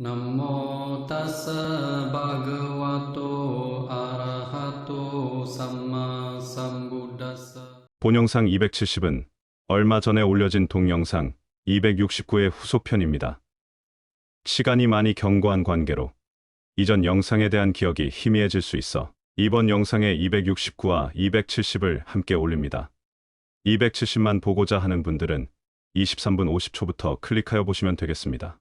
Namo tassa bhagavato arahato samma sambuddhassa. 본영상 270은 얼마 전에 올려진 동영상 269의 후속편입니다. 시간이 많이 경과한 관계로 이전 영상에 대한 기억이 희미해질 수 있어 이번 영상에 269와 270을 함께 올립니다. 270만 보고자 하는 분들은 23분 50초부터 클릭하여 보시면 되겠습니다.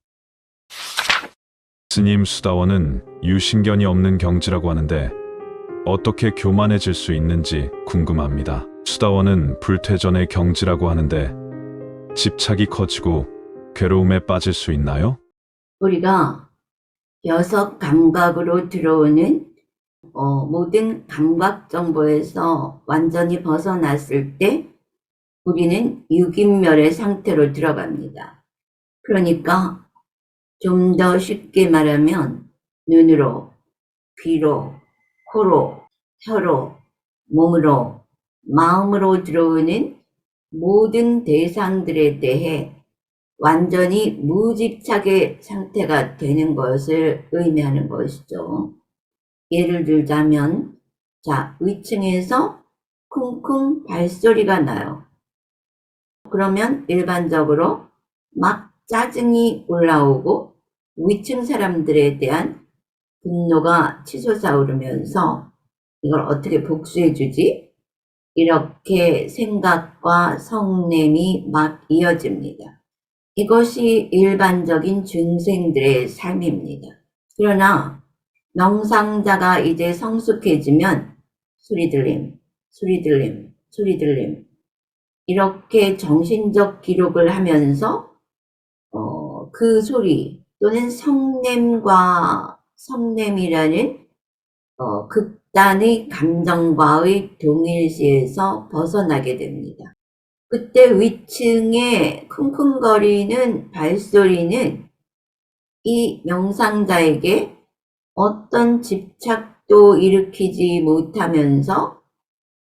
스님 수다원은 유신견이 없는 경지라고 하는데 어떻게 교만해질 수 있는지 궁금합니다. 수다원은 불퇴전의 경지라고 하는데 집착이 커지고 괴로움에 빠질 수 있나요? 우리가 여섯 감각으로 들어오는 모든 감각 정보에서 완전히 벗어났을 때 우리는 육인멸의 상태로 들어갑니다. 그러니까 좀 더 쉽게 말하면 눈으로, 귀로, 코로, 혀로, 몸으로, 마음으로 들어오는 모든 대상들에 대해 완전히 무집착의 상태가 되는 것을 의미하는 것이죠. 예를 들자면, 자, 위층에서 쿵쿵 발소리가 나요. 그러면 일반적으로 막 짜증이 올라오고 위층 사람들에 대한 분노가 치솟아 오르면서 이걸 어떻게 복수해주지? 이렇게 생각과 성냄이 막 이어집니다. 이것이 일반적인 중생들의 삶입니다. 그러나 명상자가 이제 성숙해지면 소리 들림, 소리 들림, 소리 들림 이렇게 정신적 기록을 하면서 그 소리 또는 성냄과 성냄이라는 극단의 감정과의 동일시에서 벗어나게 됩니다. 그때 위층에 쿵쿵거리는 발소리는 이 명상자에게 어떤 집착도 일으키지 못하면서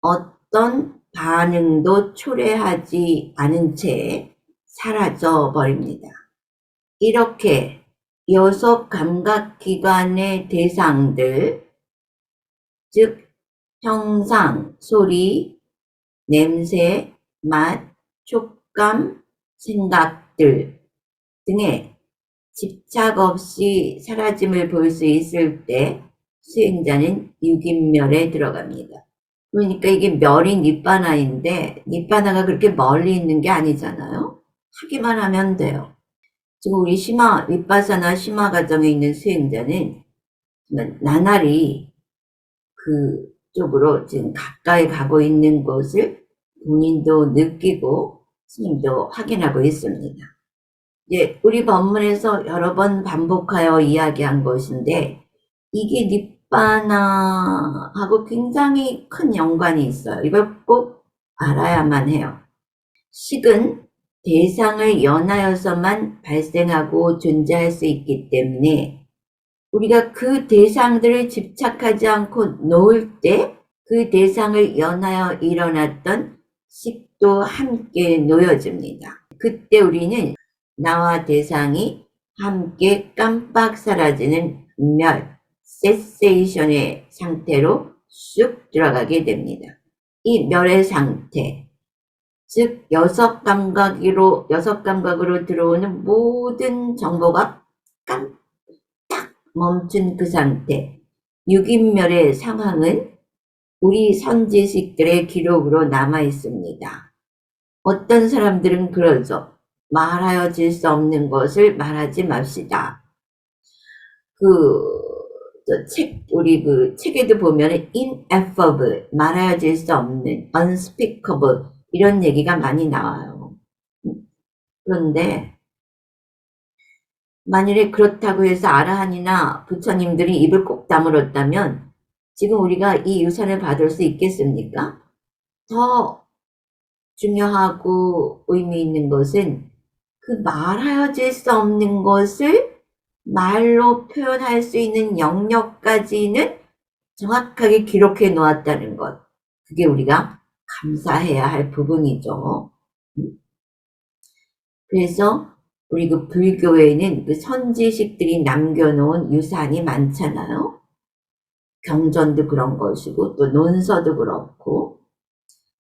어떤 반응도 초래하지 않은 채 사라져 버립니다. 이렇게 여섯 감각기관의 대상들, 즉 형상, 소리, 냄새, 맛, 촉감, 생각들 등의 집착 없이 사라짐을 볼 수 있을 때 수행자는 육인멸에 들어갑니다. 그러니까 이게 멸이 니빠나인데 니빠나가 그렇게 멀리 있는 게 아니잖아요. 하기만 하면 돼요. 지금 우리 시마, 윗바사나 시마 과정에 있는 수행자는 나날이 그쪽으로 지금 가까이 가고 있는 것을 본인도 느끼고 스님도 확인하고 있습니다. 이제 우리 법문에서 여러 번 반복하여 이야기한 것인데 이게 니빠나하고 굉장히 큰 연관이 있어요. 이걸 꼭 알아야만 해요. 식은 대상을 연하여서만 발생하고 존재할 수 있기 때문에 우리가 그 대상들을 집착하지 않고 놓을 때 그 대상을 연하여 일어났던 식도 함께 놓여집니다. 그때 우리는 나와 대상이 함께 깜빡 사라지는 멸, 세세이션의 상태로 쑥 들어가게 됩니다. 이 멸의 상태, 즉 여섯 감각으로 들어오는 모든 정보가 깜빡 멈춘 그 상태, 육인멸의 상황은 우리 선지식들의 기록으로 남아 있습니다. 어떤 사람들은 그러죠. 말하여질 수 없는 것을 말하지 맙시다. 우리 책에도 보면은 ineffable, 말하여질 수 없는, unspeakable, 이런 얘기가 많이 나와요. 그런데, 만일에 그렇다고 해서 아라한이나 부처님들이 입을 꼭 다물었다면, 지금 우리가 이 유산을 받을 수 있겠습니까? 더 중요하고 의미 있는 것은 그 말하여질 수 없는 것을 말로 표현할 수 있는 영역까지는 정확하게 기록해 놓았다는 것. 그게 우리가 감사해야 할 부분이죠. 그래서 우리 그 불교에는 그 선지식들이 남겨놓은 유산이 많잖아요. 경전도 그런 것이고 또 논서도 그렇고,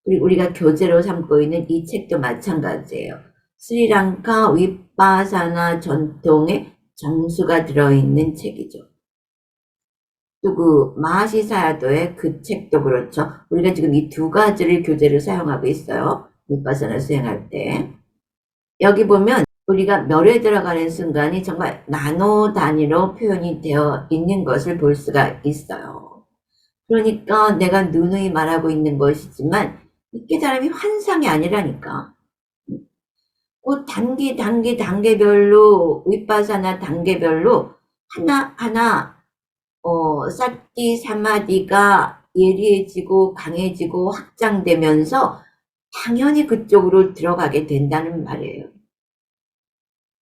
그리고 우리가 교재로 삼고 있는 이 책도 마찬가지예요. 스리랑카 윗바사나 전통의 정수가 들어있는 책이죠. 또 그 마하시사야도의 그 책도 그렇죠. 우리가 지금 이 두 가지를 교재로 사용하고 있어요. 윗바사나 수행할 때. 여기 보면 우리가 멸에 들어가는 순간이 정말 나노 단위로 표현이 되어 있는 것을 볼 수가 있어요. 그러니까 내가 누누이 말하고 있는 것이지만 이 깨달음이 환상이 아니라니까. 그 단계별로 윗바사나 단계별로 하나하나 사티 사마디가 예리해지고 강해지고 확장되면서 당연히 그쪽으로 들어가게 된다는 말이에요.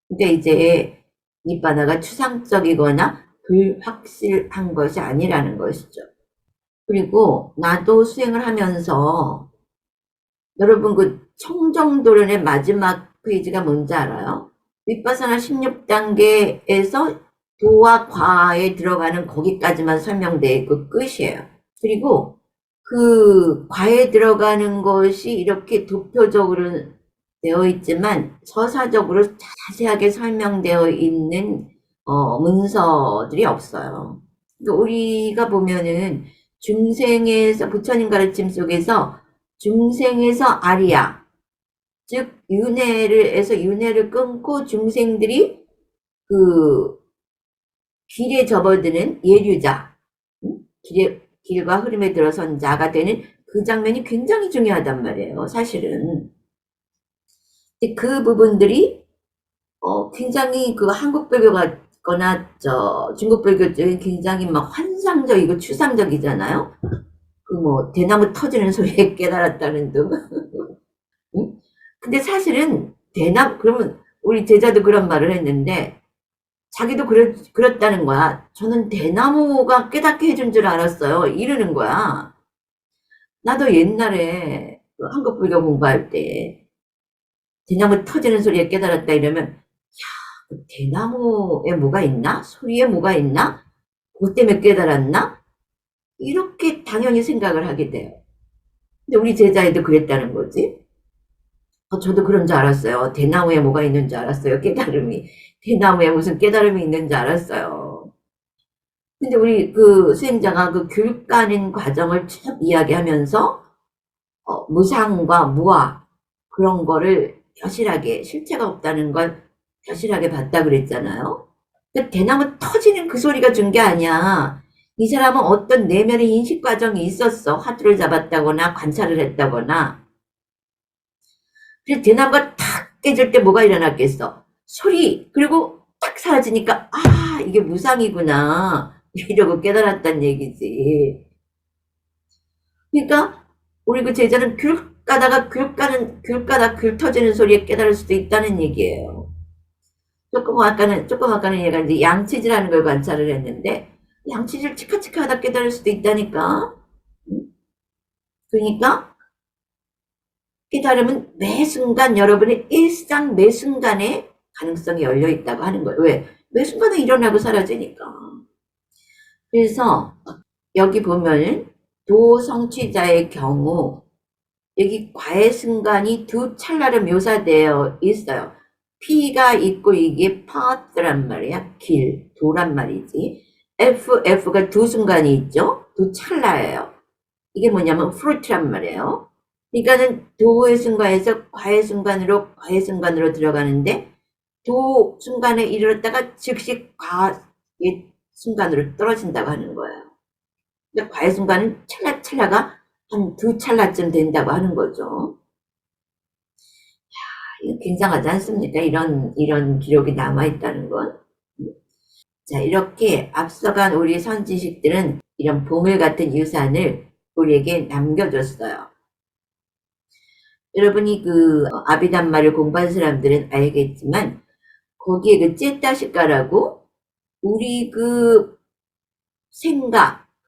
근데 이제 니바나가 추상적이거나 불확실한 것이 아니라는 것이죠. 그리고 나도 수행을 하면서 여러분 그 청정도련의 마지막 페이지가 뭔지 알아요? 윗바사나 16단계에서 도와 과에 들어가는 거기까지만 설명되어 있고 끝이에요. 그리고 그 과에 들어가는 것이 이렇게 도표적으로 되어 있지만 서사적으로 자세하게 설명되어 있는 문서들이 없어요. 그러니까 우리가 보면은 중생에서 부처님 가르침 속에서 중생에서 아리야, 즉 윤회를 끊고 중생들이 그 길에 접어드는 예류자, 길과 흐름에 들어선 자가 되는 그 장면이 굉장히 중요하단 말이에요. 사실은 그 부분들이 굉장히 그 한국 불교가거나 중국 불교 쪽은 굉장히 막 환상적이고 추상적이잖아요. 그 뭐 대나무 터지는 소리에 깨달았다는 등. 응? 근데 사실은 그러면 우리 제자도 그런 말을 했는데 자기도 그랬다는 거야. 저는 대나무가 깨닫게 해준 줄 알았어요. 이러는 거야. 나도 옛날에 그 한국 불교 공부할 때 대나무 터지는 소리에 깨달았다 이러면 대나무에 뭐가 있나? 소리에 뭐가 있나? 그것 때문에 깨달았나? 이렇게 당연히 생각을 하게 돼요. 근데 우리 제자애도 그랬다는 거지. 저도 그런 줄 알았어요. 대나무에 뭐가 있는 줄 알았어요. 깨달음이. 대나무에 무슨 깨달음이 있는 줄 알았어요. 근데 우리 그 수행자가 그 귤 까는 과정을 쭉 이야기하면서 무상과 무아 그런 거를 여실하게 실체가 없다는 걸 여실하게 봤다 그랬잖아요. 그러니까 대나무 터지는 그 소리가 준 게 아니야. 이 사람은 어떤 내면의 인식 과정이 있었어. 화두를 잡았다거나 관찰을 했다거나. 그래서 대나무가 탁 깨질 때 뭐가 일어났겠어? 소리, 그리고 딱 사라지니까 이게 무상이구나 이러고 깨달았단 얘기지. 그러니까 우리 그 제자는 귤 까다가 귤 터지는 소리에 깨달을 수도 있다는 얘기예요. 조금 아까는 얘가 이제 양치질하는 걸 관찰을 했는데 양치질 치카치카 하다 깨달을 수도 있다니까. 그러니까 깨달음은 매 순간 여러분의 일상 매 순간에 가능성이 열려 있다고 하는 거예요. 왜? 매 순간에 일어나고 사라지니까. 그래서 여기 보면은 도성취자의 경우 여기 과의 순간이 두 찰나로 묘사되어 있어요. P가 있고 이게 path란 말이야. 길, 도란 말이지. F가 두 순간이 있죠. 두 찰나예요. 이게 뭐냐면 fruit란 말이에요. 그러니까는 도의 순간에서 과의 순간으로 들어가는데 도 순간에 이르렀다가 즉시 과의 순간으로 떨어진다고 하는 거예요. 그러니까 과의 순간은 찰나가 한 두 찰나쯤 된다고 하는 거죠. 이거 굉장하지 않습니까? 이런 기록이 남아있다는 건. 자, 이렇게 앞서간 우리 선지식들은 이런 보물 같은 유산을 우리에게 남겨줬어요. 여러분이 그 아비담마를 공부한 사람들은 알겠지만 거기에 그 째따시까라고 우리 그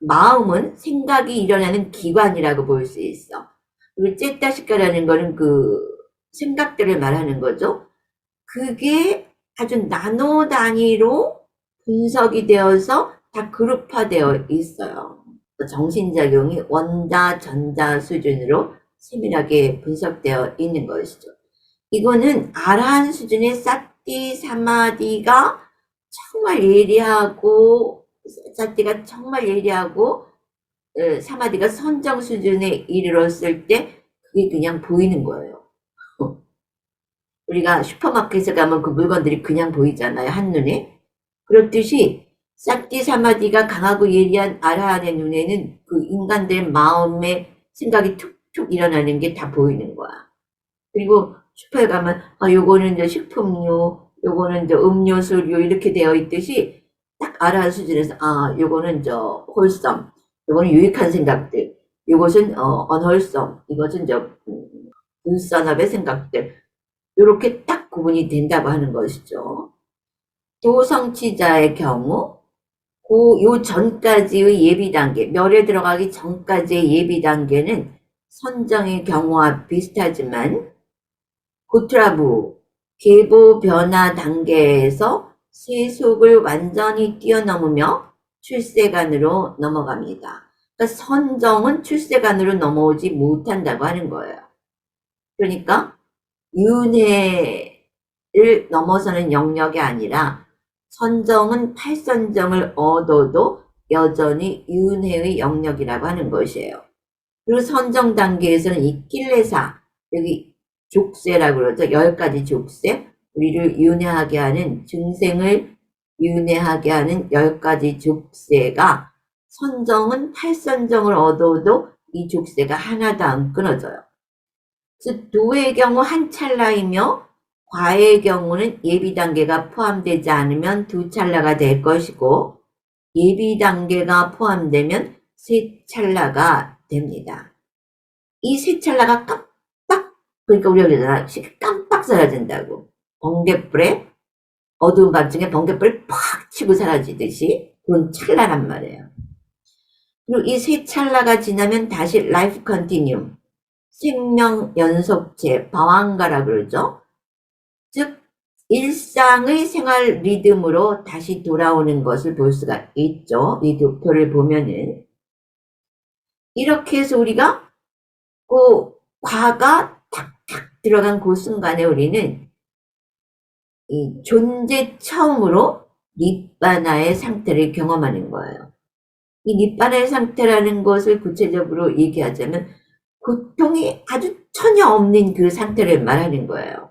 마음은 생각이 일어나는 기관이라고 볼 수 있어. 그리고 째따시까라는 거는 그 생각들을 말하는 거죠. 그게 아주 나노 단위로 분석이 되어서 다 그룹화되어 있어요. 정신작용이 원자, 전자 수준으로 세밀하게 분석되어 있는 것이죠. 이거는 아라한 수준의 사티 사마디가 정말 예리하고, 사티가 정말 예리하고, 사마디가 선정 수준에 이르렀을 때 그게 그냥 보이는 거예요. 우리가 슈퍼마켓에 가면 그 물건들이 그냥 보이잖아요, 한눈에. 그렇듯이 사티 사마디가 강하고 예리한 아라한의 눈에는 그 인간들 마음의 생각이 툭툭 일어나는 게 다 보이는 거야. 그리고 슈퍼에 가면 요거는 이제 식품류, 요거는 이제 음료수류 이렇게 되어 있듯이 딱 아라한 수준에서 요거는 홀썸, 요거는 유익한 생각들, 요것은 언홀썸, 이것은 불선업의 생각들, 요렇게 딱 구분이 된다고 하는 것이죠. 도성취자의 경우 요 전까지의 예비 단계, 멸에 들어가기 전까지의 예비 단계는 선정의 경우와 비슷하지만 고트라부 계보 변화 단계에서 세속을 완전히 뛰어넘으며 출세관으로 넘어갑니다. 그러니까 선정은 출세관으로 넘어오지 못한다고 하는 거예요. 그러니까 윤회를 넘어서는 영역이 아니라 선정은 팔선정을 얻어도 여전히 윤회의 영역이라고 하는 것이에요. 그리고 선정 단계에서는 이 kilesa, 여기 족쇄라고 그러죠. 10가지 족쇄, 우리를 윤회하게 하는, 증생을 윤회하게 하는 10가지 족쇄가 선정은 팔선정을 얻어도 이 족쇄가 하나도 안 끊어져요. 즉 도의 경우 한 찰나이며 과의 경우는 예비 단계가 포함되지 않으면 두 찰나가 될 것이고 예비 단계가 포함되면 세 찰나가 됩니다. 이 세 찰나가 깜빡, 그러니까 우리가 그러잖아, 깜빡 사라진다고. 번갯불에 어두운 밤중에 번갯불을 팍 치고 사라지듯이 그런 찰나란 말이에요. 그리고 이 세 찰나가 지나면 다시 라이프 컨티뉴um, 생명 연속체, 방황가라 그러죠. 즉 일상의 생활 리듬으로 다시 돌아오는 것을 볼 수가 있죠. 이 도표를 보면은 이렇게 해서 우리가 그 과가 탁탁 들어간 그 순간에 우리는 이 존재 처음으로 니빠나의 상태를 경험하는 거예요. 이 니빠나의 상태라는 것을 구체적으로 얘기하자면 고통이 아주 전혀 없는 그 상태를 말하는 거예요.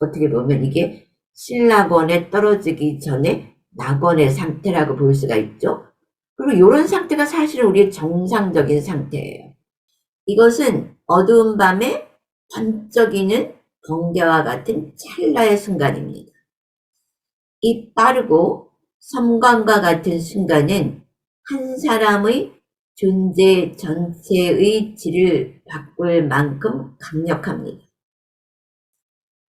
어떻게 보면 이게 신락원에 떨어지기 전에 낙원의 상태라고 볼 수가 있죠. 그리고 이런 상태가 사실은 우리의 정상적인 상태예요. 이것은 어두운 밤에 번쩍이는 번개와 같은 찰나의 순간입니다. 이 빠르고 섬광과 같은 순간은 한 사람의 존재 전체의 질을 바꿀 만큼 강력합니다.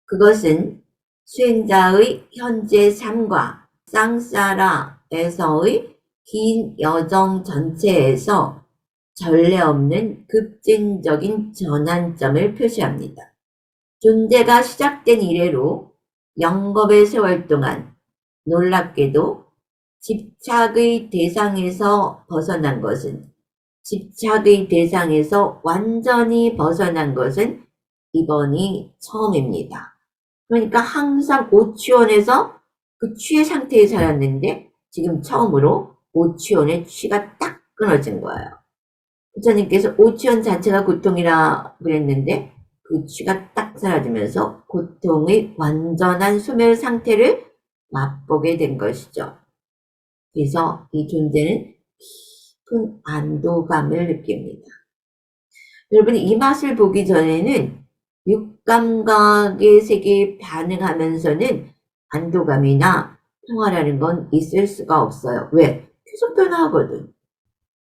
그것은 수행자의 현재 삶과 쌍사라에서의 긴 여정 전체에서 전례 없는 급진적인 전환점을 표시합니다. 존재가 시작된 이래로 영겁의 세월 동안 놀랍게도 집착의 대상에서 벗어난 것은, 집착의 대상에서 완전히 벗어난 것은 이번이 처음입니다. 그러니까 항상 오취원에서 그 취의 상태에 살았는데 지금 처음으로 오취원의 취가 딱 끊어진 거예요. 부처님께서 오취원 자체가 고통이라 그랬는데 그 취가 딱 사라지면서 고통의 완전한 소멸 상태를 맛보게 된 것이죠. 그래서 이 존재는 깊은 안도감을 느낍니다. 여러분이 이 맛을 보기 전에는 육감각의 세계에 반응하면서는 안도감이나 평화라는 건 있을 수가 없어요. 왜? 계속 변화하거든.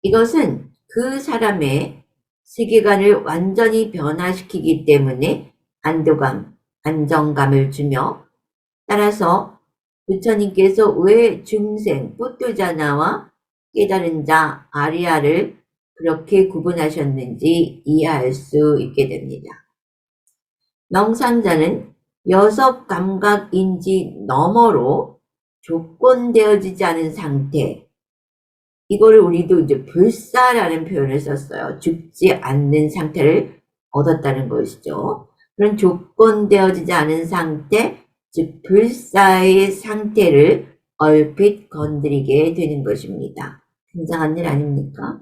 이것은 그 사람의 세계관을 완전히 변화시키기 때문에 안도감, 안정감을 주며, 따라서 부처님께서 왜 중생, 뿌뚜자나와 깨달은 자, 아리아를 그렇게 구분하셨는지 이해할 수 있게 됩니다. 명상자는 여섯 감각 인지 너머로 조건되어지지 않은 상태. 이거를 우리도 이제 불사라는 표현을 썼어요. 죽지 않는 상태를 얻었다는 것이죠. 그런 조건되어지지 않은 상태, 즉 불사의 상태를 얼핏 건드리게 되는 것입니다. 굉장한 일 아닙니까?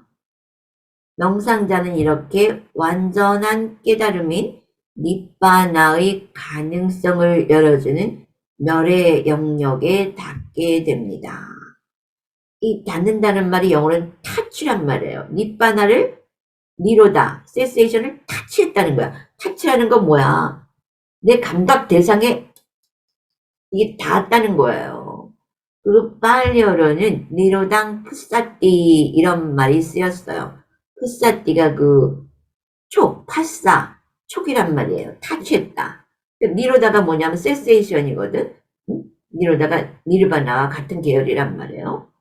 명상자는 이렇게 완전한 깨달음인 니빠나의 가능성을 열어주는 멸의 영역에 닿게 됩니다. 이 닿는다는 말이 영어로는 타치란 말이에요. 니빠나를 니로다, 세세이션을 타치했다는 거야. 타치라는 건 뭐야? 내 감각 대상에 이게 닿았다는 거예요. 그리고 팔리어로는 니로당 푸사띠 이런 말이 쓰였어요. 푸사띠가 그 촉, 파사, 촉이란 말이에요. 타치했다. 니로다가 뭐냐면 세세이션이거든. 니로다가 니르바나와 같은 계열이란 말이에요.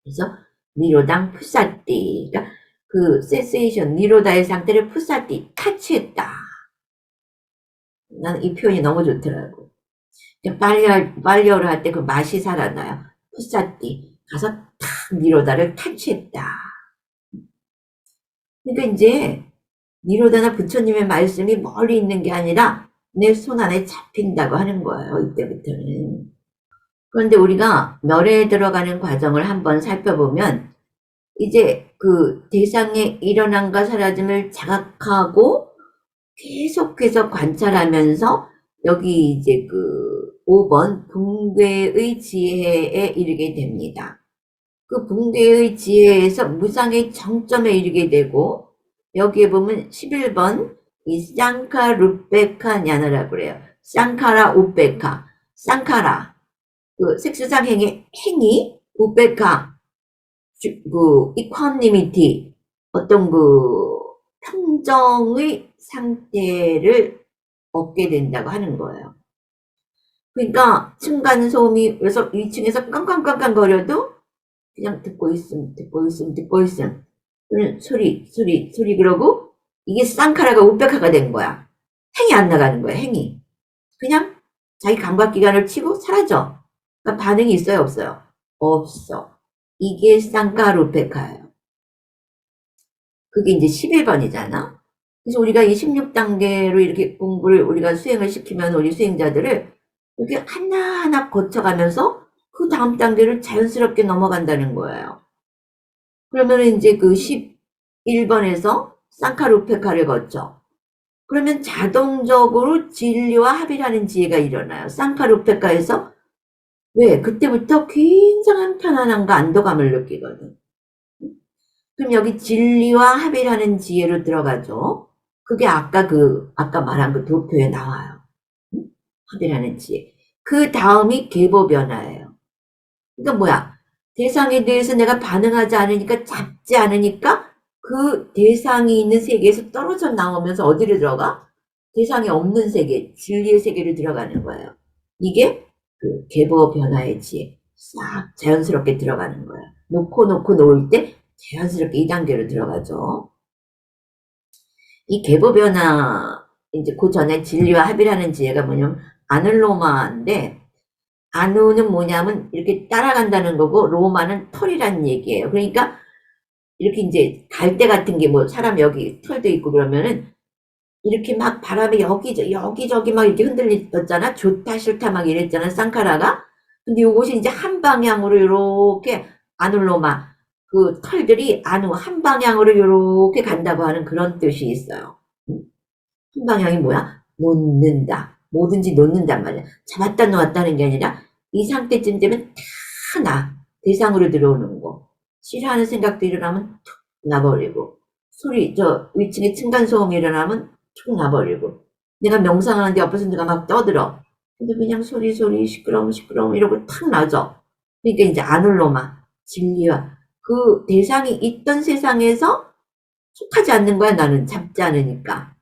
그래서 니로당 푸사띠, 그러니까 그 세세이션, 니로다의 상태를 푸사띠, 타치했다. 나는 이 표현이 너무 좋더라고. 빨리어를 할 때 그 맛이 살아나요. 푸사띠, 가서 탁 니로다를 타치했다. 그러니까 이제 니로다나 부처님의 말씀이 멀리 있는 게 아니라 내 손 안에 잡힌다고 하는 거예요. 이때부터는. 그런데 우리가 멸에 들어가는 과정을 한번 살펴보면 이제 그 대상의 일어남과 사라짐을 자각하고 계속해서 관찰하면서 여기 이제 그 5번 붕괴의 지혜에 이르게 됩니다. 그 붕괴의 지혜에서 무상의 정점에 이르게 되고 여기에 보면 11번 이 쌍카루페카 냐나라고 그래요. 쌍카라 우페카. 쌍카라 그 색수상행의 행위 우페카 그 이퀄리미티 어떤 그 평정의 상태를 얻게 된다고 하는 거예요. 그러니까 층간소음이 그래서 2층에서 깡깡깡깡 거려도 그냥 듣고 있음 그런 소리 그러고 이게 쌍카라가 우백카가 된 거야. 행이 안 나가는 거야. 행이 그냥 자기 감각기관을 치고 사라져. 그러니까 반응이 있어요 없어요? 없어. 이게 쌍카루페카예요. 그게 이제 11번이잖아. 그래서 우리가 이 16단계로 이렇게 공부를 우리가 수행을 시키면 우리 수행자들을 이렇게 하나하나 거쳐가면서 그 다음 단계를 자연스럽게 넘어간다는 거예요. 그러면 이제 그 11번에서 쌍카루페카를 거쳐. 그러면 자동적으로 진리와 합이라는 지혜가 일어나요. 쌍카루페카에서 왜? 그때부터 굉장한 편안함과 안도감을 느끼거든. 그럼 여기 진리와 합이라는 지혜로 들어가죠. 그게 아까 말한 그 도표에 나와요. 합이라는 지혜. 그 다음이 계보 변화예요. 그러니까 뭐야? 대상에 대해서 내가 반응하지 않으니까, 잡지 않으니까 그 대상이 있는 세계에서 떨어져 나오면서 어디로 들어가? 대상이 없는 세계, 진리의 세계로 들어가는 거예요. 이게 그 계보 변화의 지혜. 싹 자연스럽게 들어가는 거예요. 놓고 놓을 때 자연스럽게 이 단계로 들어가죠. 이 계보 변화, 이제 그 전에 진리와 합이라는 지혜가 뭐냐면 아늘로마인데, 아누는 뭐냐면 이렇게 따라간다는 거고 로마는 털이라는 얘기예요. 그러니까 이렇게 이제 갈대 같은 게 뭐 사람 여기 털도 있고 그러면은 이렇게 막 바람에 여기저기 막 이렇게 흔들렸잖아. 좋다 싫다 막 이랬잖아. 쌍카라가. 근데 요것이 이제 한 방향으로 이렇게 아눌로마 그 털들이 아누 한 방향으로 이렇게 간다고 하는 그런 뜻이 있어요. 한 방향이 뭐야? 놓는다. 뭐든지 놓는단 말이야. 잡았다 놓았다는 게 아니라 이 상태쯤 되면 다 나. 대상으로 들어오는 거. 싫어하는 생각도 일어나면 툭 나버리고 소리 위층에 층간소음이 일어나면 툭 나버리고 내가 명상하는데 옆에서 누가 막 떠들어. 근데 그냥 소리 시끄러움 이러고 탁 나죠. 그러니까 이제 아눌로마 진리와 그 대상이 있던 세상에서 속하지 않는 거야. 나는 잡지 않으니까.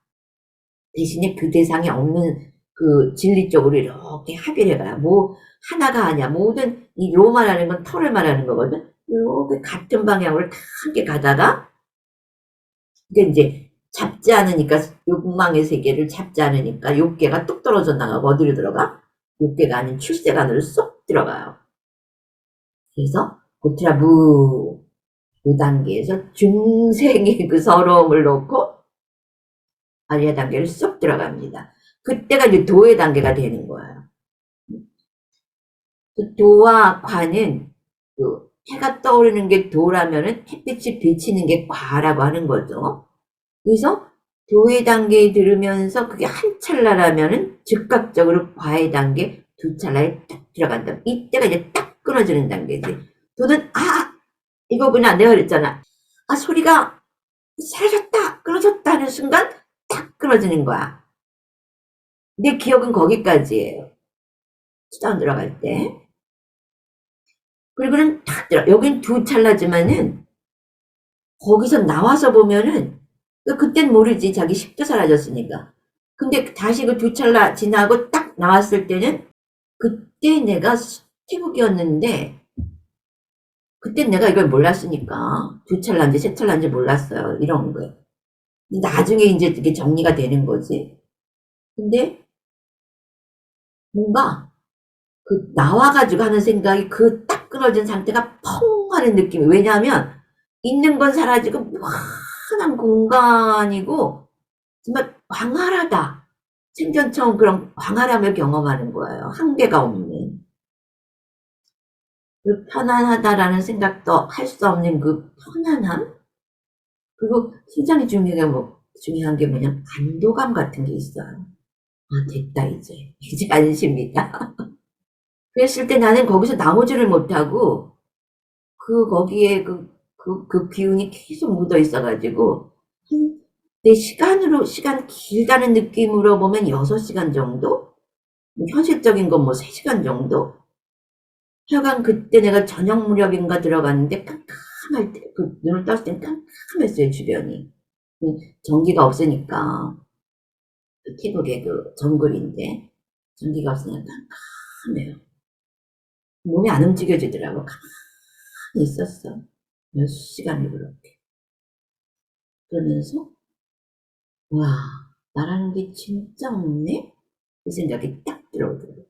대신에 그 대상이 없는 그 진리 쪽으로 이렇게 합의를 해봐요. 뭐 하나가 아니야. 모든 이 로마라는 건 털을 말하는 거거든. 이렇게 같은 방향으로 다 함께 가다가 이게 이제 잡지 않으니까, 욕망의 세계를 잡지 않으니까 욕계가 뚝 떨어져 나가고 어디로 들어가? 욕계가 아닌 출세관으로 쏙 들어가요. 그래서 고트라무 그 단계에서 중생의 그 서러움을 놓고 아리아 단계를 쏙 들어갑니다. 그때가 이제 도의 단계가 되는 거예요. 그 도와 과는 그 해가 떠오르는 게 도라면은 햇빛이 비치는 게 과라고 하는 거죠. 그래서 도의 단계에 들으면서 그게 한 찰나라면은 즉각적으로 과의 단계 두 찰나에 딱 들어간다. 이때가 이제 딱 끊어지는 단계지. 도는 이거구나. 내가 그랬잖아. 소리가 사라졌다, 끊어졌다 하는 순간 딱 끊어지는 거야. 내 기억은 거기까지예요. 수다원 들어갈 때. 그리고는 탁 들어. 여긴 두 찰나지만은 거기서 나와서 보면은 그땐 모르지. 자기 10도 사라졌으니까. 근데 다시 그 두 찰나 지나고 딱 나왔을 때는 그때 내가 태국이었는데 그땐 내가 이걸 몰랐으니까 두 찰나인지 세 찰나인지 몰랐어요. 이런 거예요. 나중에 이제 이게 정리가 되는 거지. 근데 뭔가 그 나와가지고 하는 생각이 그 딱 끊어진 상태가 펑 하는 느낌이. 왜냐하면 있는 건 사라지고 무한한 공간이고 정말 광활하다. 생전 처음 그런 광활함을 경험하는 거예요. 한계가 없는. 그 편안하다라는 생각도 할 수 없는 그 편안함? 그리고 굉장히 중요한 게 뭐냐면 안도감 같은 게 있어요. 됐다 이제 안심이다. 그랬을 때 나는 거기서 나오지를 못하고 거기에 그 기운이 계속 묻어 있어가지고 내 시간 길다는 느낌으로 보면 6시간 정도? 현실적인 건 3시간 정도? 하여간 그때 내가 저녁 무렵인가 들어갔는데 깜깜할 때, 눈을 떴을 땐 깜깜했어요, 주변이. 전기가 없으니까. 태국의 정글인데, 전기가 없으니까 깜깜해요. 몸이 안 움직여지더라고. 가만히 있었어. 몇 시간을 그렇게. 그러면서, 와, 나라는 게 진짜 없네? 이 생각이 딱 들어오더라고.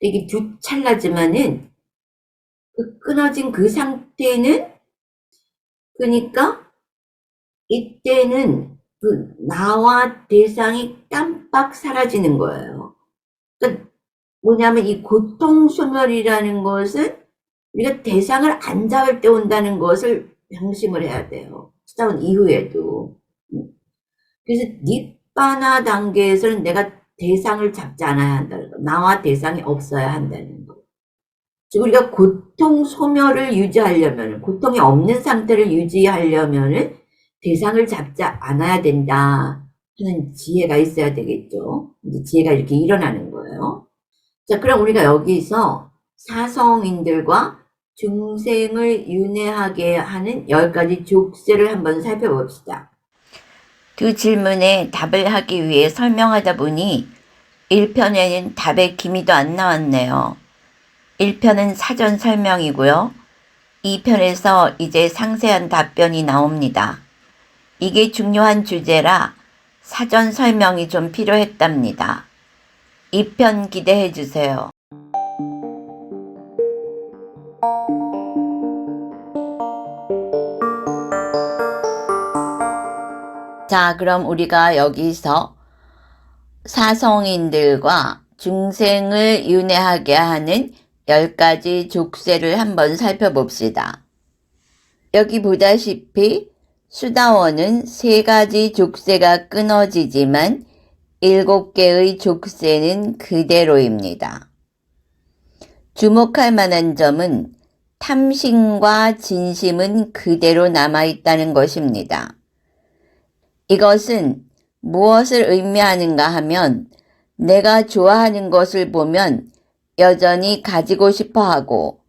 이게 두 찰나지만은, 끊어진 그 상태는, 그러니까, 이때는 나와 대상이 깜빡 사라지는 거예요. 그러니까 뭐냐면 이 고통 소멸이라는 것은 우리가 대상을 안 잡을 때 온다는 것을 명심을 해야 돼요. 수다원 이후에도. 그래서 니빠나 단계에서는 내가 대상을 잡지 않아야 한다는 거. 나와 대상이 없어야 한다는 거. 즉 우리가 고통 소멸을 유지하려면, 고통이 없는 상태를 유지하려면 대상을 잡지 않아야 된다 하는 지혜가 있어야 되겠죠. 이제 지혜가 이렇게 일어나는 거예요. 자, 그럼 우리가 여기서 사성인들과 중생을 윤회하게 하는 10가지 족쇄를 한번 살펴봅시다. 두 질문에 답을 하기 위해 설명하다 보니 1편에는 답의 기미도 안 나왔네요. 1편은 사전 설명이고요. 2편에서 이제 상세한 답변이 나옵니다. 이게 중요한 주제라 사전 설명이 좀 필요했답니다. 2편 기대해 주세요. 자, 그럼 우리가 여기서 사성인들과 중생을 윤회하게 하는 10가지 족쇄를 한번 살펴봅시다. 여기 보다시피 수다원은 3가지 족쇄가 끊어지지만 7개의 족쇄는 그대로입니다. 주목할 만한 점은 탐심과 진심은 그대로 남아있다는 것입니다. 이것은 무엇을 의미하는가 하면 내가 좋아하는 것을 보면 여전히 가지고 싶어하고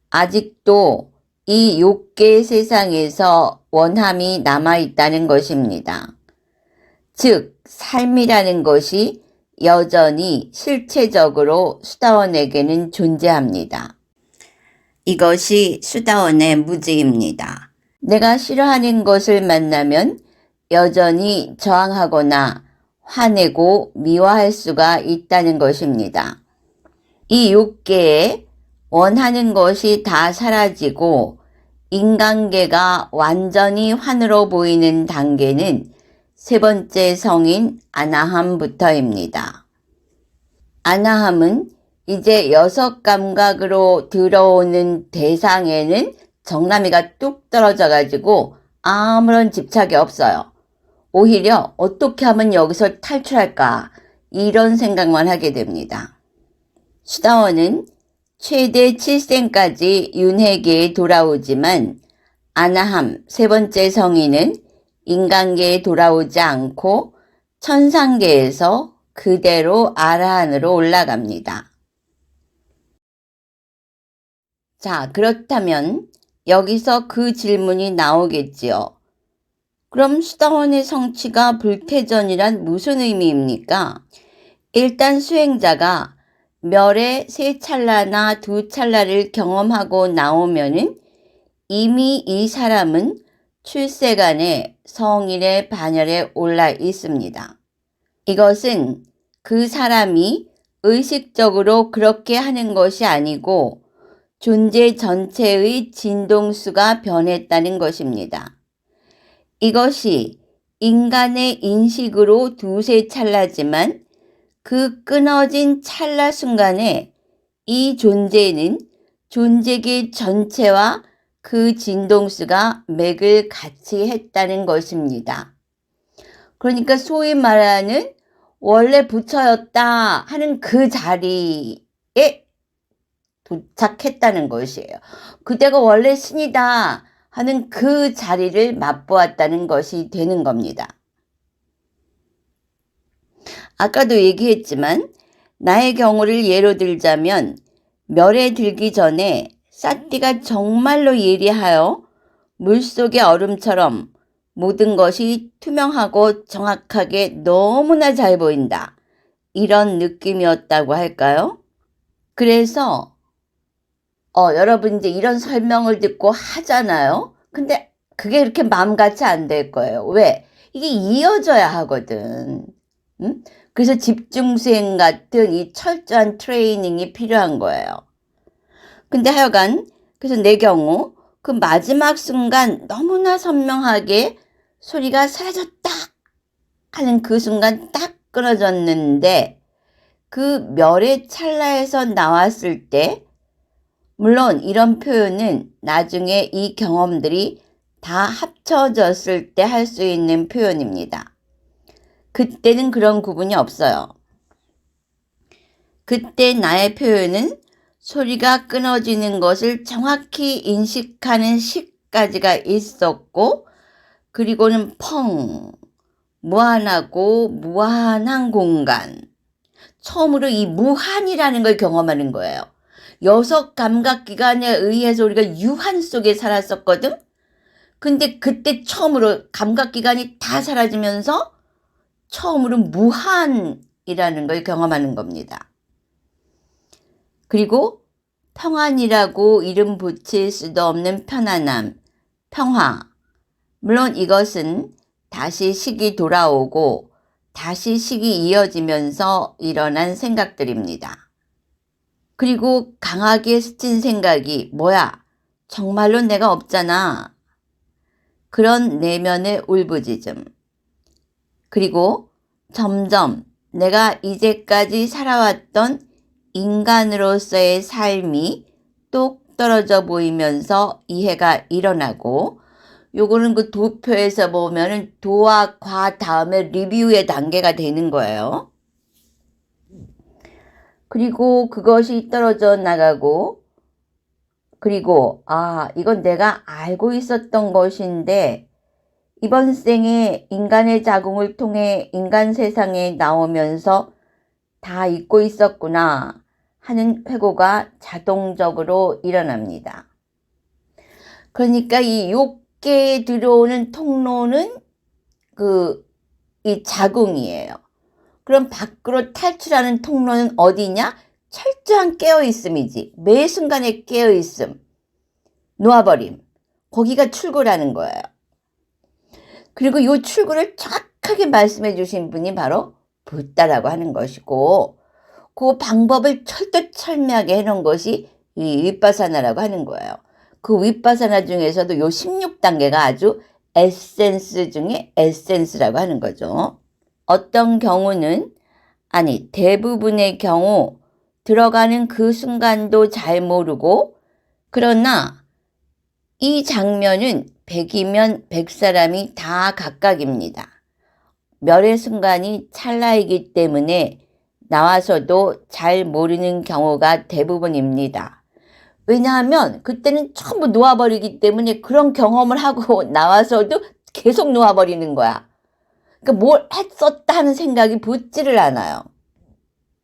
아직도 이 욕계 세상에서 원함이 남아있다는 것입니다. 즉, 삶이라는 것이 여전히 실체적으로 수다원에게는 존재합니다. 이것이 수다원의 무지입니다. 내가 싫어하는 것을 만나면 여전히 저항하거나 화내고 미워할 수가 있다는 것입니다. 이 육계에 원하는 것이 다 사라지고 인간계가 완전히 환으로 보이는 단계는 세 번째 성인 아나함부터입니다. 아나함은 이제 여섯 감각으로 들어오는 대상에는 정남이가 뚝 떨어져 가지고 아무런 집착이 없어요. 오히려 어떻게 하면 여기서 탈출할까 이런 생각만 하게 됩니다. 수다원은 최대 7생까지 윤회계에 돌아오지만 아나함 세 번째 성인은 인간계에 돌아오지 않고 천상계에서 그대로 아라한으로 올라갑니다. 자, 그렇다면 여기서 그 질문이 나오겠지요. 그럼 수다원의 성취가 불태전이란 무슨 의미입니까? 일단 수행자가 멸의 세 찰나나 두 찰나를 경험하고 나오면은 이미 이 사람은 출세간의 성일의 반열에 올라 있습니다. 이것은 그 사람이 의식적으로 그렇게 하는 것이 아니고 존재 전체의 진동수가 변했다는 것입니다. 이것이 인간의 인식으로 두세 찰나지만 그 끊어진 찰나 순간에 이 존재는 존재계 전체와 그 진동수가 맥을 같이 했다는 것입니다. 그러니까 소위 말하는 원래 부처였다 하는 그 자리에 도착했다는 것이에요. 그대가 원래 신이다 하는 그 자리를 맛보았다는 것이 되는 겁니다. 아까도 얘기했지만 나의 경우를 예로 들자면 멸에 들기 전에 사띠가 정말로 예리하여 물속의 얼음처럼 모든 것이 투명하고 정확하게 너무나 잘 보인다. 이런 느낌이었다고 할까요? 그래서 여러분 이제 이런 설명을 듣고 하잖아요. 근데 그게 이렇게 마음같이 안 될 거예요. 왜? 이게 이어져야 하거든. 응? 그래서 집중수행 같은 이 철저한 트레이닝이 필요한 거예요. 근데 하여간 그래서 내 경우 그 마지막 순간 너무나 선명하게 소리가 사라졌다 하는 그 순간 딱 끊어졌는데 그 멸의 찰나에서 나왔을 때 물론 이런 표현은 나중에 이 경험들이 다 합쳐졌을 때 할 수 있는 표현입니다. 그때는 그런 구분이 없어요. 그때 나의 표현은 소리가 끊어지는 것을 정확히 인식하는 시까지가 있었고 그리고는 무한하고 무한한 공간 처음으로 이 무한이라는 걸 경험하는 거예요. 여섯 감각기관에 의해서 우리가 유한 속에 살았었거든. 근데 그때 처음으로 감각기관이 다 사라지면서 처음으로 무한이라는 걸 경험하는 겁니다. 그리고 평안이라고 이름 붙일 수도 없는 편안함, 평화. 물론 이것은 다시 식이 돌아오고 다시 식이 이어지면서 일어난 생각들입니다. 그리고 강하게 스친 생각이 뭐야? 정말로 내가 없잖아. 그런 내면의 울부짖음. 그리고 점점 내가 이제까지 살아왔던 인간으로서의 삶이 똑 떨어져 보이면서 이해가 일어나고 요거는 그 도표에서 보면은 도와 과 다음에 리뷰의 단계가 되는 거예요. 그리고 그것이 떨어져 나가고 그리고 이건 내가 알고 있었던 것인데 이번 생에 인간의 자궁을 통해 인간 세상에 나오면서 다 잊고 있었구나 하는 회고가 자동적으로 일어납니다. 그러니까 이 욕계에 들어오는 통로는 이 자궁이에요. 그럼 밖으로 탈출하는 통로는 어디냐? 철저한 깨어있음이지. 매 순간에 깨어있음. 놓아버림. 거기가 출구라는 거예요. 그리고 이 출구를 정확하게 말씀해 주신 분이 바로 붓다라고 하는 것이고, 그 방법을 철두철미하게 해놓은 것이 이 윗바사나라고 하는 거예요. 그 윗바사나 중에서도 요 16단계가 아주 에센스 중에 에센스라고 하는 거죠. 어떤 경우는, 아니 대부분의 경우 들어가는 그 순간도 잘 모르고, 그러나 이 장면은 100이면 100사람이 다 각각입니다. 멸의 순간이 찰나이기 때문에 나와서도 잘 모르는 경우가 대부분입니다. 왜냐하면 그때는 전부 놓아버리기 때문에 그런 경험을 하고 나와서도 계속 놓아버리는 거야. 그러니까 뭘 했었다 하는 생각이 붙지를 않아요.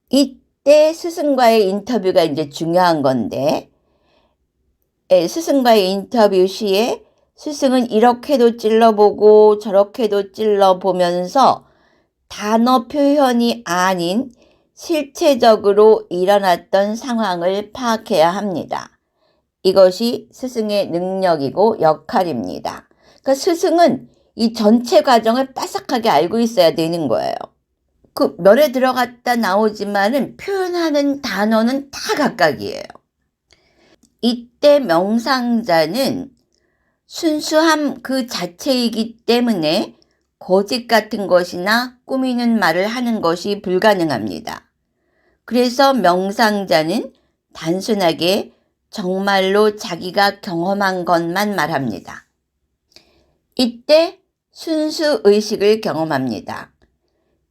이때 스승과의 인터뷰가 이제 중요한 건데, 스승과의 인터뷰 시에 스승은 이렇게도 찔러보고 저렇게도 찔러보면서 단어 표현이 아닌 실체적으로 일어났던 상황을 파악해야 합니다. 이것이 스승의 능력이고 역할입니다. 그러니까 스승은 이 전체 과정을 빠삭하게 알고 있어야 되는 거예요. 그 멸에 들어갔다 나오지만은 표현하는 단어는 다 각각이에요. 이때 명상자는 순수함 그 자체이기 때문에 거짓 같은 것이나 꾸미는 말을 하는 것이 불가능합니다. 그래서 명상자는 단순하게 정말로 자기가 경험한 것만 말합니다. 이때 순수 의식을 경험합니다.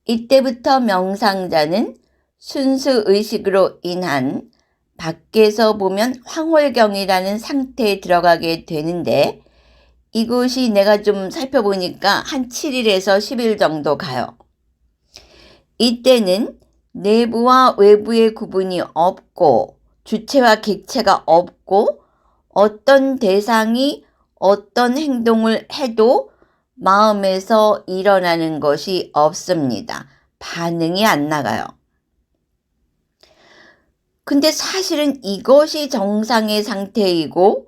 이때부터 명상자는 순수 의식으로 인한 밖에서 보면 황홀경이라는 상태에 들어가게 되는데, 이곳이 내가 좀 살펴보니까 한 7일에서 10일 정도 가요. 이때는 내부와 외부의 구분이 없고 주체와 객체가 없고, 어떤 대상이 어떤 행동을 해도 마음에서 일어나는 것이 없습니다. 반응이 안 나가요. 근데 사실은 이것이 정상의 상태이고,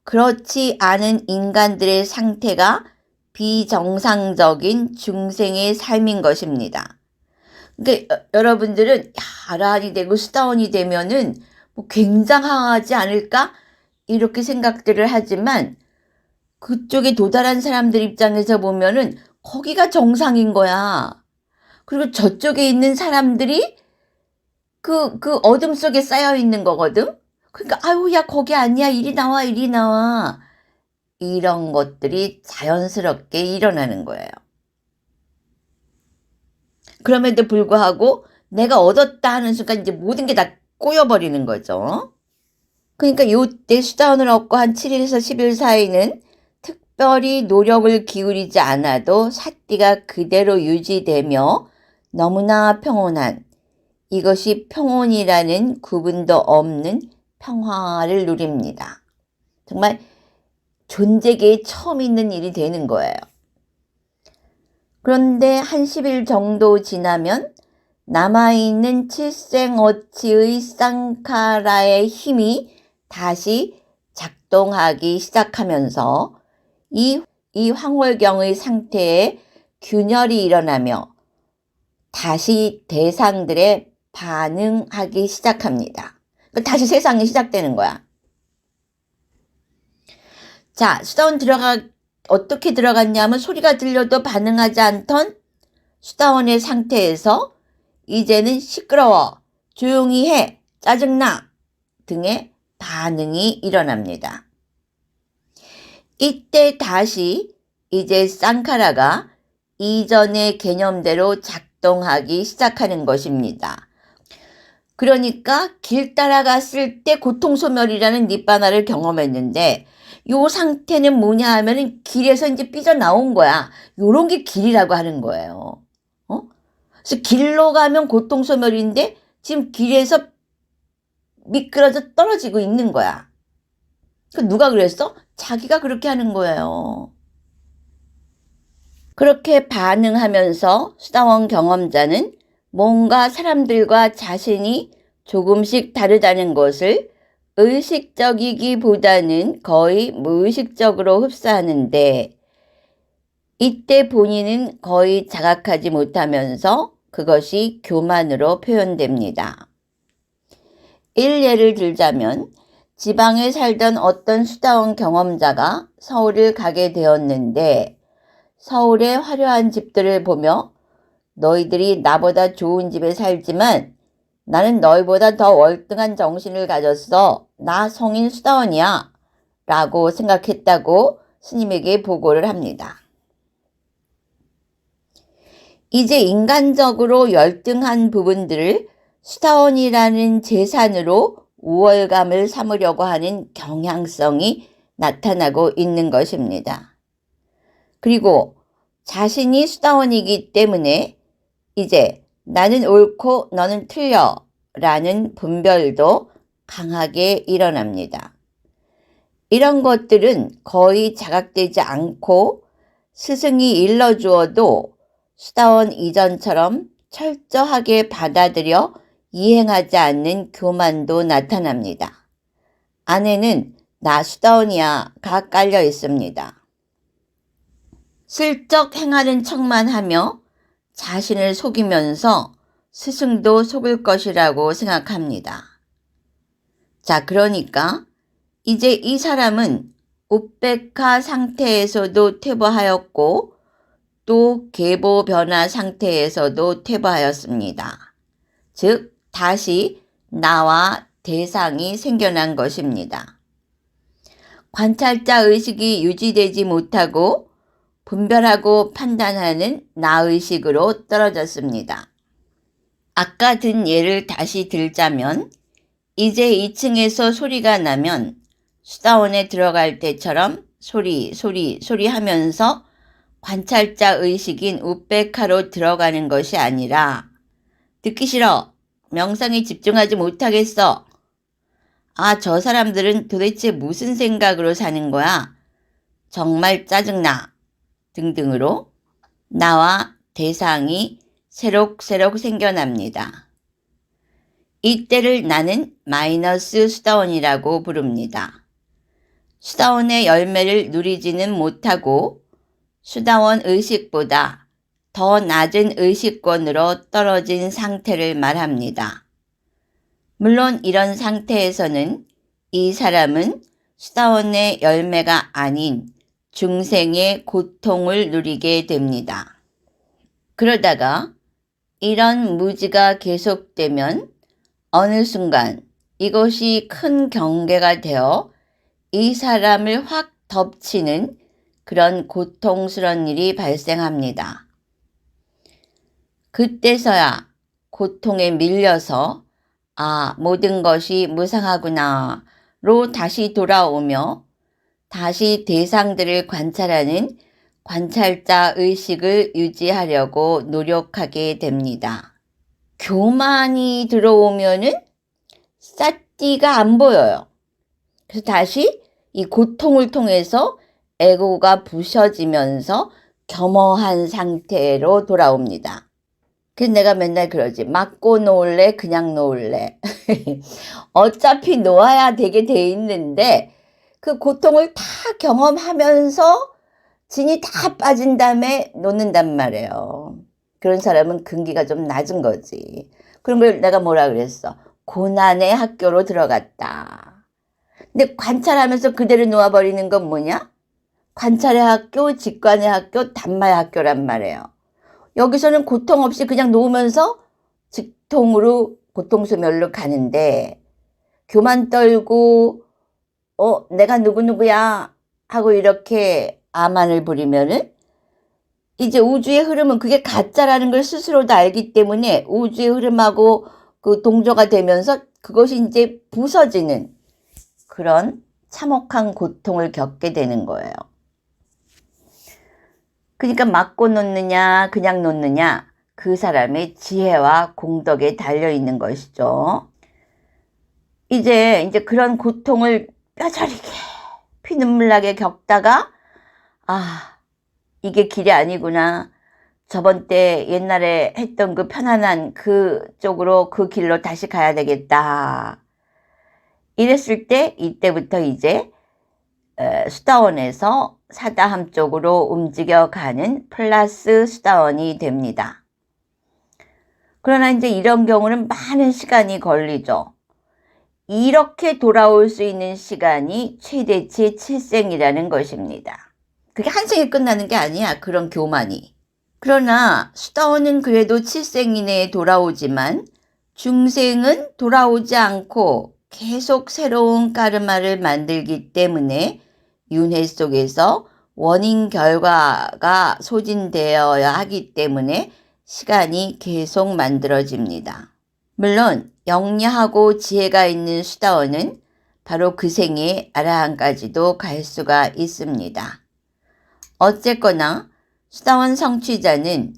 그렇지 않은 인간들의 상태가 비정상적인 중생의 삶인 것입니다. 그러니까 여러분들은 아라한이 되고 수다원이 되면은 뭐 굉장하지 않을까? 이렇게 생각들을 하지만, 그쪽에 도달한 사람들 입장에서 보면은 거기가 정상인 거야. 그리고 저쪽에 있는 사람들이 그 어둠 속에 쌓여 있는 거거든? 그러니까, 아유, 야, 거기 아니야. 이리 나와, 이리 나와. 이런 것들이 자연스럽게 일어나는 거예요. 그럼에도 불구하고 내가 얻었다 하는 순간 이제 모든 게 다 꼬여버리는 거죠. 그러니까 요때 수다원을 얻고 한 7일에서 10일 사이는 특별히 노력을 기울이지 않아도 사띠가 그대로 유지되며 너무나 평온한, 이것이 평온이라는 구분도 없는 평화를 누립니다. 정말 존재계에 처음 있는 일이 되는 거예요. 그런데 한 10일 정도 지나면 남아있는 칠생어치의 쌍카라의 힘이 다시 작동하기 시작하면서 이 황홀경의 상태에 균열이 일어나며 다시 대상들의 반응하기 시작합니다. 다시 세상이 시작되는 거야. 자, 수다원 어떻게 들어갔냐면, 소리가 들려도 반응하지 않던 수다원의 상태에서 이제는 시끄러워, 조용히 해, 짜증나 등의 반응이 일어납니다. 이때 다시 이제 쌍카라가 이전의 개념대로 작동하기 시작하는 것입니다. 그러니까 길 따라갔을 때 고통소멸이라는 니바나를 경험했는데, 요 상태는 뭐냐 하면은 길에서 이제 삐져나온 거야. 요런 게 길이라고 하는 거예요. 그래서 길로 가면 고통소멸인데 지금 길에서 미끄러져 떨어지고 있는 거야. 누가 그랬어? 자기가 그렇게 하는 거예요. 그렇게 반응하면서 수다원 경험자는 뭔가 사람들과 자신이 조금씩 다르다는 것을 의식적이기보다는 거의 무의식적으로 흡수하는데, 이때 본인은 거의 자각하지 못하면서 그것이 교만으로 표현됩니다. 일예를 들자면 지방에 살던 어떤 수다원 경험자가 서울을 가게 되었는데 서울의 화려한 집들을 보며 너희들이 나보다 좋은 집에 살지만 나는 너희보다 더 월등한 정신을 가졌어. 나 성인 수다원이야. 라고 생각했다고 스님에게 보고를 합니다. 이제 인간적으로 열등한 부분들을 수다원이라는 재산으로 우월감을 삼으려고 하는 경향성이 나타나고 있는 것입니다. 그리고 자신이 수다원이기 때문에 이제 나는 옳고 너는 틀려 라는 분별도 강하게 일어납니다. 이런 것들은 거의 자각되지 않고 스승이 일러주어도 수다원 이전처럼 철저하게 받아들여 이행하지 않는 교만도 나타납니다. 안에는 나 수다원이야가 깔려 있습니다. 슬쩍 행하는 척만 하며 자신을 속이면서 스승도 속을 것이라고 생각합니다. 자, 그러니까 이제 이 사람은 우백화 상태에서도 퇴보하였고 또 계보 변화 상태에서도 퇴보하였습니다. 즉 다시 나와 대상이 생겨난 것입니다. 관찰자 의식이 유지되지 못하고 분별하고 판단하는 나의식으로 떨어졌습니다. 아까 든 예를 다시 들자면 이제 2층에서 소리가 나면 수다원에 들어갈 때처럼 소리 하면서 관찰자 의식인 우백화로 들어가는 것이 아니라 듣기 싫어. 명상에 집중하지 못하겠어. 아, 저 사람들은 도대체 무슨 생각으로 사는 거야? 정말 짜증나. 등등으로 나와 대상이 새록새록 생겨납니다. 이때를 나는 마이너스 수다원이라고 부릅니다. 수다원의 열매를 누리지는 못하고 수다원 의식보다 더 낮은 의식권으로 떨어진 상태를 말합니다. 물론 이런 상태에서는 이 사람은 수다원의 열매가 아닌 중생의 고통을 누리게 됩니다. 그러다가 이런 무지가 계속되면 어느 순간 이것이 큰 경계가 되어 이 사람을 확 덮치는 그런 고통스러운 일이 발생합니다. 그때서야 고통에 밀려서 모든 것이 무상하구나로 다시 돌아오며 다시 대상들을 관찰하는 관찰자 의식을 유지하려고 노력하게 됩니다. 교만이 들어오면은 삿띠가 안 보여요. 그래서 다시 이 고통을 통해서 에고가 부셔지면서 겸허한 상태로 돌아옵니다. 그래서 내가 맨날 그러지. 맞고 놓을래? 그냥 놓을래? 어차피 놓아야 되게 돼 있는데 그 고통을 다 경험하면서 진이 다 빠진 다음에 놓는단 말이에요. 그런 사람은 근기가 좀 낮은 거지. 그런 걸 내가 뭐라 그랬어? 고난의 학교로 들어갔다. 근데 관찰하면서 그대로 놓아버리는 건 뭐냐? 관찰의 학교, 직관의 학교, 담마의 학교란 말이에요. 여기서는 고통 없이 그냥 놓으면서 직통으로 고통소멸로 가는데 교만 떨고 내가 누구누구야 하고 이렇게 아만을 부리면은 이제 우주의 흐름은 그게 가짜라는 걸 스스로도 알기 때문에 우주의 흐름하고 그 동조가 되면서 그것이 이제 부서지는 그런 참혹한 고통을 겪게 되는 거예요. 그러니까 맞고 놓느냐 그냥 놓느냐 그 사람의 지혜와 공덕에 달려있는 것이죠. 이제 그런 고통을 뼈저리게 피눈물 나게 겪다가 이게 길이 아니구나. 저번 때 옛날에 했던 그 편안한 그쪽으로 그 길로 다시 가야 되겠다. 이랬을 때 이때부터 이제 수다원에서 사다함 쪽으로 움직여가는 플러스 수다원이 됩니다. 그러나 이제 이런 경우는 많은 시간이 걸리죠. 이렇게 돌아올 수 있는 시간이 최대치 7생이라는 것입니다. 그게 한 생에 끝나는 게 아니야, 그런 교만이. 그러나 수다원은 그래도 7생 이내에 돌아오지만 중생은 돌아오지 않고 계속 새로운 까르마를 만들기 때문에 윤회 속에서 원인 결과가 소진되어야 하기 때문에 시간이 계속 만들어집니다. 물론 영리하고 지혜가 있는 수다원은 바로 그 생에 아라한까지도 갈 수가 있습니다. 어쨌거나 수다원 성취자는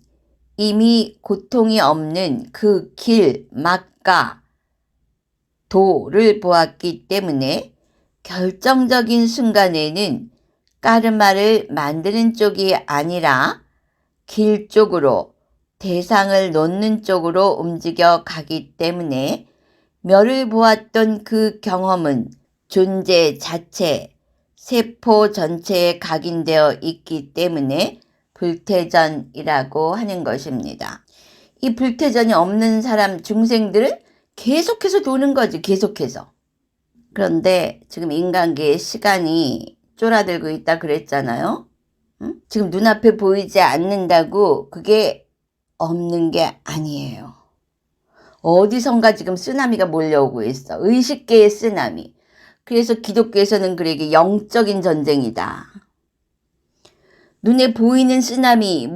이미 고통이 없는 그 길, 막가, 도를 보았기 때문에 결정적인 순간에는 까르마를 만드는 쪽이 아니라 길 쪽으로, 대상을 놓는 쪽으로 움직여 가기 때문에 멸을 보았던 그 경험은 존재 자체, 세포 전체에 각인되어 있기 때문에 불태전이라고 하는 것입니다. 이 불태전이 없는 사람, 중생들은 계속해서 도는 거지, 계속해서. 그런데 지금 인간계의 시간이 쫄아들고 있다 그랬잖아요. 응? 지금 눈앞에 보이지 않는다고 그게 없는 게 아니에요. 어디선가 지금 쓰나미가 몰려오고 있어. 의식계의 쓰나미. 그래서 기독교에서는 그러게 영적인 전쟁이다. 눈에 보이는 쓰나미,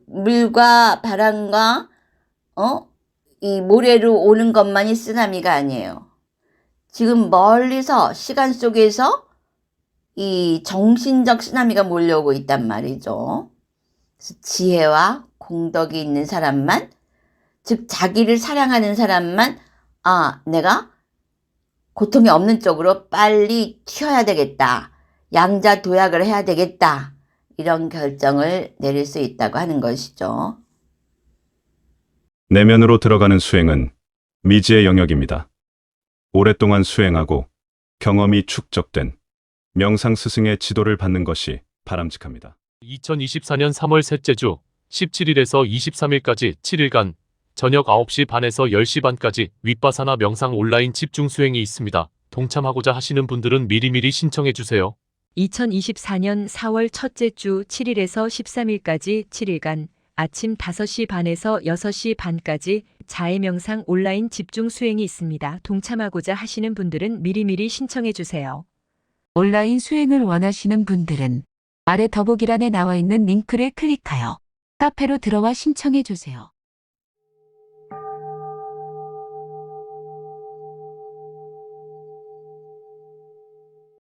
물과 바람과 이 모래로 오는 것만이 쓰나미가 아니에요. 지금 멀리서 시간 속에서 이 정신적 쓰나미가 몰려오고 있단 말이죠. 그래서 지혜와 공덕이 있는 사람만, 즉 자기를 사랑하는 사람만 내가 고통이 없는 쪽으로 빨리 튀어야 되겠다. 양자 도약을 해야 되겠다. 이런 결정을 내릴 수 있다고 하는 것이죠. 내면으로 들어가는 수행은 미지의 영역입니다. 오랫동안 수행하고 경험이 축적된 명상 스승의 지도를 받는 것이 바람직합니다. 2024년 3월 셋째 주 17일에서 23일까지 7일간 저녁 9시 반에서 10시 반까지 윗바사나 명상 온라인 집중 수행이 있습니다. 동참하고자 하시는 분들은 미리미리 신청해 주세요. 2024년 4월 첫째 주 7일에서 13일까지 7일간 아침 5시 반에서 6시 반까지 자해명상 온라인 집중 수행이 있습니다. 동참하고자 하시는 분들은 미리미리 신청해 주세요. 온라인 수행을 원하시는 분들은 아래 더보기란에 나와 있는 링크를 클릭하여 카페로 들어와 신청해 주세요.